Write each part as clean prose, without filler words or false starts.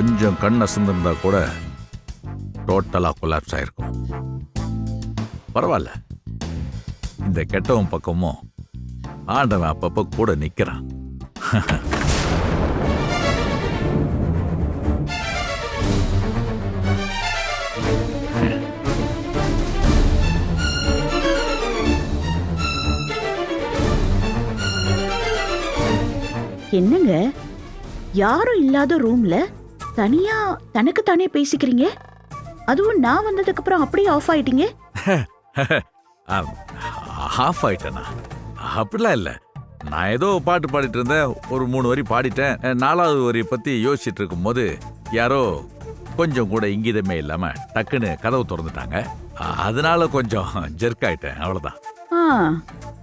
கொஞ்சம் கண் அசந்திருந்தா கூட டோட்டலா கொலாப்ஸ் ஆயிருக்கும். பரவாயில்ல, இந்த கெட்டவன் பக்கமும் ஆண்டவன் அப்பப்ப கூட நிக்கிறான். என்னங்க, யாரும் இல்லாத ரூம்ல தனியா தனக்கு தானே பேசிக்கிறீங்க? அதுவும் நான் வந்ததுக்கு அப்புறம் அப்படியே ஆஃப் ஆயிட்டீங்க. ஆஃப் ஆயிட்டேனா? அப்படிலாம் இல்லை. நான் ஏதோ பாட்டு பாடிட்டு இருந்தேன், ஒரு 3 வரி பாடிட்டேன். 4வது வரி பத்தி யோசிச்சுட்டு இருக்கும் போது யாரோ கொஞ்சம் கூட இங்கிதமே இல்லாம டக்குன்னு கதவு திறந்துட்டாங்க. அதனால கொஞ்சம் ஜெர்க் ஆயிட்டேன், அவ்வளவுதான்.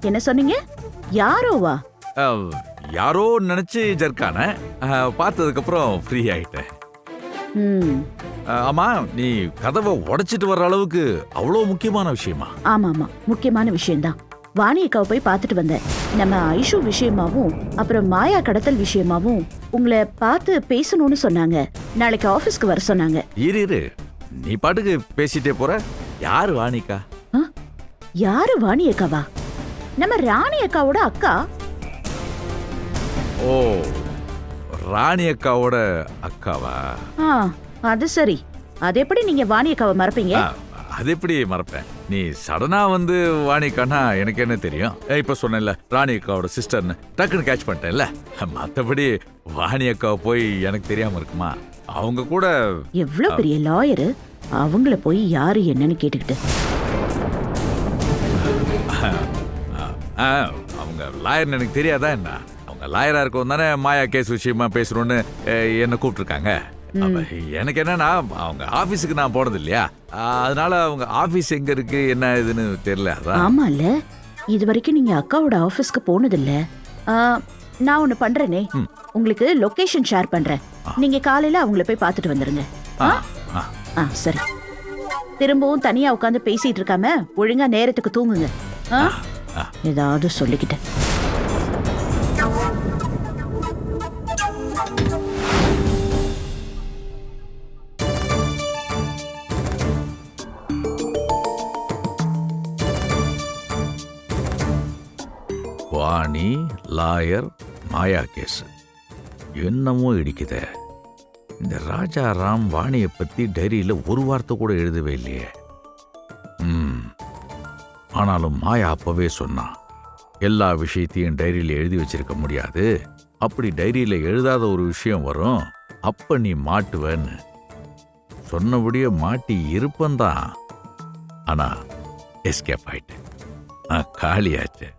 என்ன சொன்னீங்க? யாரோவா? யாரோ நினைச்சு ஜெர்க்கான, பார்த்ததுக்கு அப்புறம் ஃப்ரீ ஆயிட்டேன். ஆமா, நீ கதவை உடைச்சிட்டு வர்ற அளவுக்கு அவ்வளோ முக்கியமான விஷயமா? ஆமா, முக்கியமான விஷயம்தான். வாணி அக்காவை போய் பார்த்துட்டு வந்தேன். நம்ம ஐஷு விஷயமாவும் அப்புறம் மாயா கடத்தல் விஷயமாவும் உங்களை பார்த்து பேசணும்னு சொன்னாங்க. நாளைக்கு ஆபீஸ்க்கு வர சொன்னாங்க. இரு, நீ பாட்டுக்கு பேசிட்டே போற. யாரு வாணிக்கா? யாரு வாணி அக்காவா? நம்ம ராணி அக்காவோட அக்கா. ஓ, ராணி அக்காவோட அக்காவா? அது சரி. அது எப்படி நீங்க வாணி அக்காவை மறப்பீங்க? அது எப்படி மறப்பேன்? நீ சடனா வந்து வாணிக்கானா எனக்கு என்ன தெரியும்? இப்ப சொன்னேன்ல ராணி அக்காவோட சிஸ்டர்னு, டக்குன்னு கேட்ச் பண்ணிட்டேன்ல. மத்தபடி வாணி அக்காவை போய் எனக்கு தெரியாம இருக்குமா? அவங்க கூட எவ்வளவு பெரிய லாயரு, அவங்கள போய் யாரு என்னன்னு கேட்டுக்கிட்டு. அவங்க லாயர்னு எனக்கு தெரியாதா என்ன? அவங்க லாயரா இருக்கவும் தானே மாயா கேஸ் விஷயமா பேசுறோன்னு என்ன கூப்பிட்டுருக்காங்க. எனக்கு என்னன்னா, அவங்க ஆபீஸுக்கு நான் போனது இல்லையா, அதனால அவங்க ஆபீஸ் எங்க இருக்கு என்ன இதுன்னு தெரியல. ஆமால, இது வரைக்கும் நீங்க அக்காவோட ஆபீஸ்க்கு போனது இல்ல. நான் ஒண்ணு பண்றேனே, உங்களுக்கு லொகேஷன் ஷேர் பண்றேன். நீங்க காலையில அவங்கள போய் பார்த்துட்டு வந்துருங்க. சரி. திரும்பவும் தனியா உட்காந்து பேசிட்டு இருக்காம ஒழுங்கா நேரத்துக்கு தூங்குங்க. ஏதாவது சொல்லிக்கிட்டேன். வாணி, லாயர், மாயா கேஸ் என்னமோ இடிக்குதே. இந்த ராஜாராம் வாணியை பத்தி டைரியில ஒரு வார்த்தை கூட எழுதவே இல்லையே. ஆனாலும் மாயா அப்பவே சொன்னா, எல்லா விஷயத்தையும் டைரியில எழுதி வச்சிருக்க முடியாது, அப்படி டைரியில எழுதாத ஒரு விஷயம் வரும், அப்ப நீ மாட்டுவேன்னு. சொன்னபடியே மாட்டி இருப்பந்தான். ஆனா எஸ்கேப் ஆயிட்டேன், காலியாச்சு.